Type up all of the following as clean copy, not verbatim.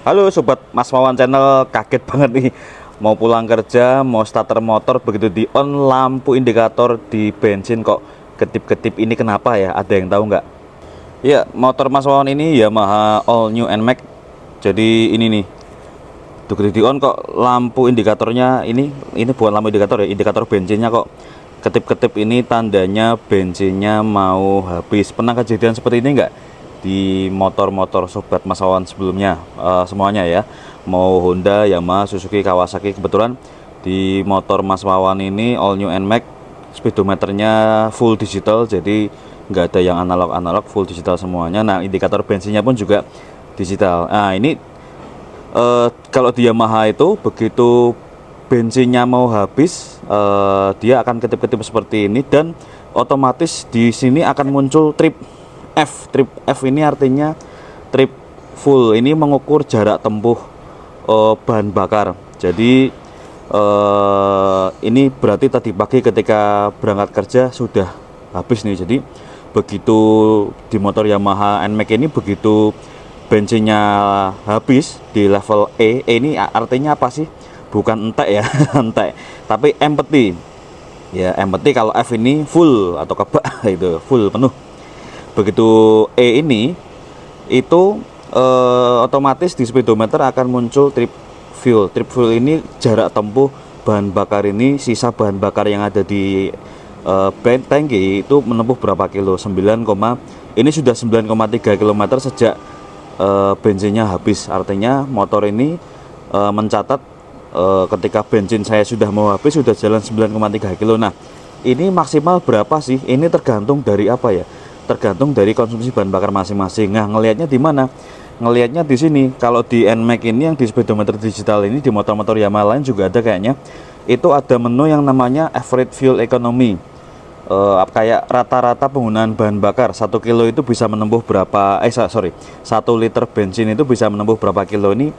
Halo sobat Mas Wawan channel, kaget banget nih mau pulang kerja, mau starter motor, begitu di on lampu indikator di bensin kok kedip-kedip. Ini kenapa ya? Ada yang tahu nggak? Ya, motor Mas Wawan ini Yamaha All New NMAX. Jadi ini nih, begitu di on kok lampu indikatornya ini bukan lampu indikator ya, indikator bensinnya kok ketip-ketip. Ini tandanya bensinnya mau habis. Pernah kejadian seperti ini nggak di motor-motor sobat Mas Wawan sebelumnya? Semuanya ya, mau Honda, Yamaha, Suzuki, Kawasaki. Kebetulan di motor Mas Wawan ini All New NMAX speedometernya full digital, jadi nggak ada yang analog, full digital semuanya. Nah, indikator bensinnya pun juga digital. Nah, ini kalau di Yamaha itu begitu bensinnya mau habis, dia akan ketip-ketip seperti ini, dan otomatis di sini akan muncul trip F. Trip F ini artinya trip full. Ini mengukur jarak tempuh bahan bakar. Jadi ini berarti tadi pagi ketika berangkat kerja sudah habis nih. Jadi begitu di motor Yamaha NMAX ini, begitu bensinnya habis di level E ini artinya apa sih? Bukan entek ya, entek, tapi empty ya. Empty kalau F ini full atau kebak itu full, penuh. Begitu E ini itu otomatis di speedometer akan muncul trip fuel. Trip fuel ini jarak tempuh bahan bakar, ini sisa bahan bakar yang ada di tangki itu menempuh berapa kilo. Ini sudah 9,3 km sejak bensinnya habis. Artinya motor ini mencatat ketika bensin saya sudah mau habis, sudah jalan 9,3 kilo. Nah, ini maksimal berapa sih? Ini tergantung dari apa ya? Tergantung dari konsumsi bahan bakar masing-masing. Nah, ngelihatnya di mana? Ngelihatnya di sini. Kalau di NMAX ini yang di speedometer digital ini, di motor-motor Yamaha lain juga ada kayaknya. Itu ada menu yang namanya average fuel economy. Kayak rata-rata penggunaan bahan bakar 1 kilo itu bisa menempuh berapa, 1 liter bensin itu bisa menempuh berapa kilo. Ini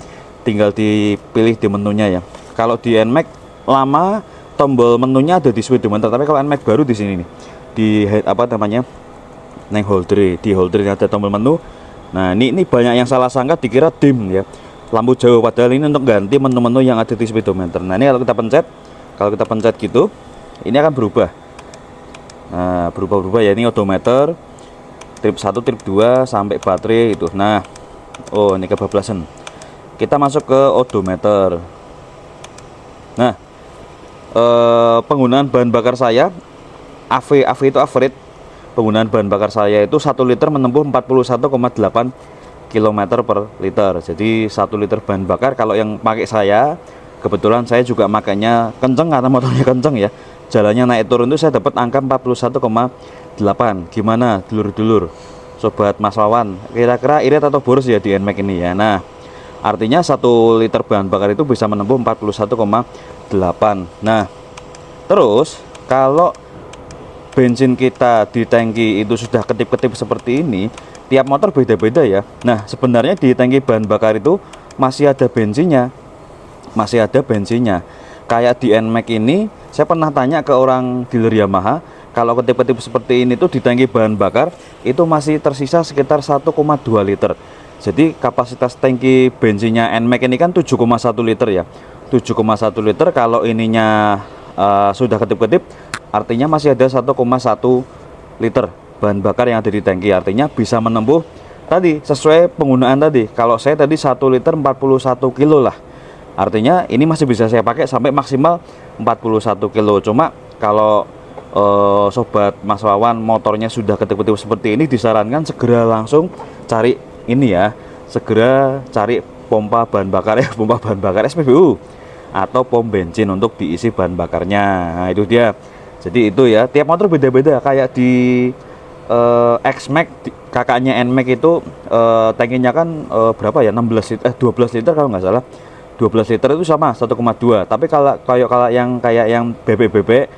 tinggal dipilih di menunya ya. Kalau di NMAX lama tombol menunya ada di speedometer, tapi kalau NMAX baru di sini nih, di apa namanya, di holder ada tombol menu. Nah, ini banyak yang salah sangka dikira dim ya, lampu jauh, padahal ini untuk ganti menu-menu yang ada di speedometer. Nah, ini kalau kita pencet gitu, ini akan berubah. Nah, berubah ya. Ini odometer trip 1, trip 2 sampai baterai itu. Nah, oh ini kebablasan. Kita masuk ke odometer. Nah, penggunaan bahan bakar saya AV itu average. Penggunaan bahan bakar saya itu 1 liter menempuh 41,8 km per liter. Jadi 1 liter bahan bakar, kalau yang pakai saya, kebetulan saya juga makanya kenceng karena motornya kenceng ya, jalannya naik turun itu saya dapat angka 41,8. Gimana dulur-dulur sobat Mas Wawan, kira-kira irit atau boros ya di NMAX ini ya? Nah, artinya 1 liter bahan bakar itu bisa menempuh 41,8. Nah, terus kalau bensin kita di tangki itu sudah ketip-ketip seperti ini, tiap motor beda-beda ya. Nah, sebenarnya di tangki bahan bakar itu masih ada bensinnya. Kayak di NMAX ini, saya pernah tanya ke orang dealer Yamaha, kalau ketip-ketip seperti ini tuh di tangki bahan bakar itu masih tersisa sekitar 1,2 liter. Jadi kapasitas tangki bensinnya NMAX ini kan 7,1 liter ya. 7,1 liter, kalau ininya sudah ketip-ketip, artinya masih ada 1,1 liter bahan bakar yang ada di tangki. Artinya bisa menempuh tadi sesuai penggunaan tadi. Kalau saya tadi 1 liter 41 kilo lah. Artinya ini masih bisa saya pakai sampai maksimal 41 kilo. Cuma kalau sobat Mas Wawan motornya sudah ketip-ketip seperti ini, disarankan segera langsung cari ini ya. Segera cari pompa bahan bakar ya, pompa bahan bakar SPBU atau pom bensin untuk diisi bahan bakarnya. Nah, itu dia. Jadi itu ya, tiap motor beda-beda. Kayak di X-Max kakaknya NMAX itu tankinya kan berapa ya, 12 liter kalau nggak salah. 12 liter itu sama 1,2. Tapi kalau yang bebek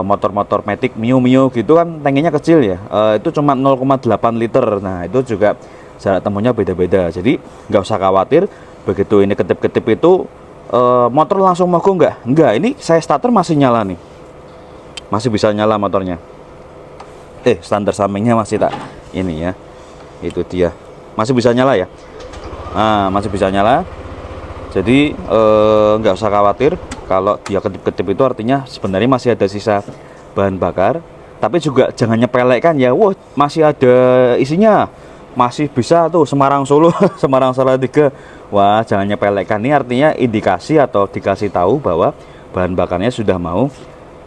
motor-motor Matic Mio gitu kan tankinya kecil ya, itu cuma 0,8 liter. Nah, itu juga jarak temunya beda-beda. Jadi nggak usah khawatir begitu ini ketip-ketip itu motor langsung mogok enggak. Ini saya starter masih nyala nih, masih bisa nyala motornya. Standar sampingnya masih tak ini ya, itu dia masih bisa nyala ya. Nah, masih bisa nyala. Jadi nggak usah khawatir kalau dia kedip-kedip, itu artinya sebenarnya masih ada sisa bahan bakar. Tapi juga jangan nyepelekkan ya, wah masih ada isinya, masih bisa tuh Semarang Solo Semarang Salatiga. Wah, jangan nyepelekkan, ini artinya indikasi atau dikasih tahu bahwa bahan bakarnya sudah mau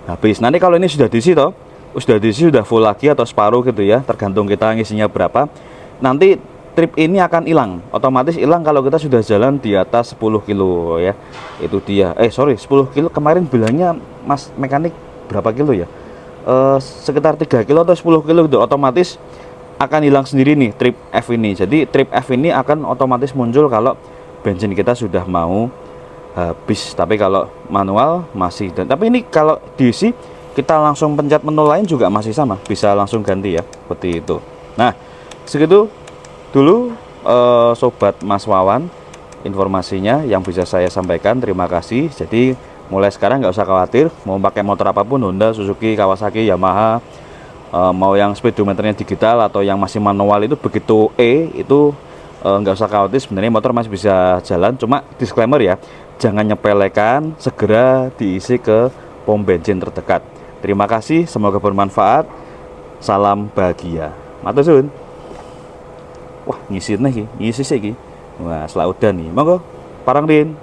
habis. Nanti kalau ini sudah diisi toh, sudah diisi, sudah full lagi atau separuh gitu ya, tergantung kita ngisinya berapa. Nanti trip ini akan hilang, otomatis hilang kalau kita sudah jalan di atas 10 kilo ya. Itu dia, sorry, 10 kilo kemarin bilangnya mas mekanik berapa kilo ya, sekitar 3 kilo atau 10 kilo gitu. Otomatis akan hilang sendiri nih trip F ini. Jadi trip F ini akan otomatis muncul kalau bensin kita sudah mau habis. Tapi kalau manual masih, dan tapi ini kalau diisi kita langsung pencet menu lain juga masih sama, bisa langsung ganti ya, seperti itu. Nah, segitu dulu sobat Mas Wawan informasinya yang bisa saya sampaikan. Terima kasih. Jadi mulai sekarang nggak usah khawatir mau pakai motor apapun, Honda, Suzuki, Kawasaki, Yamaha, mau yang speedometernya digital atau yang masih manual, itu begitu itu nggak usah khawatir, sebenarnya motor masih bisa jalan. Cuma disclaimer ya, jangan nyepelekan, segera diisi ke pom bensin terdekat. Terima kasih, semoga bermanfaat. Salam bahagia. Matur suwun. Wah, ngisi nih, ngisi sih. Wah, setelah udah nih, monggo parang din.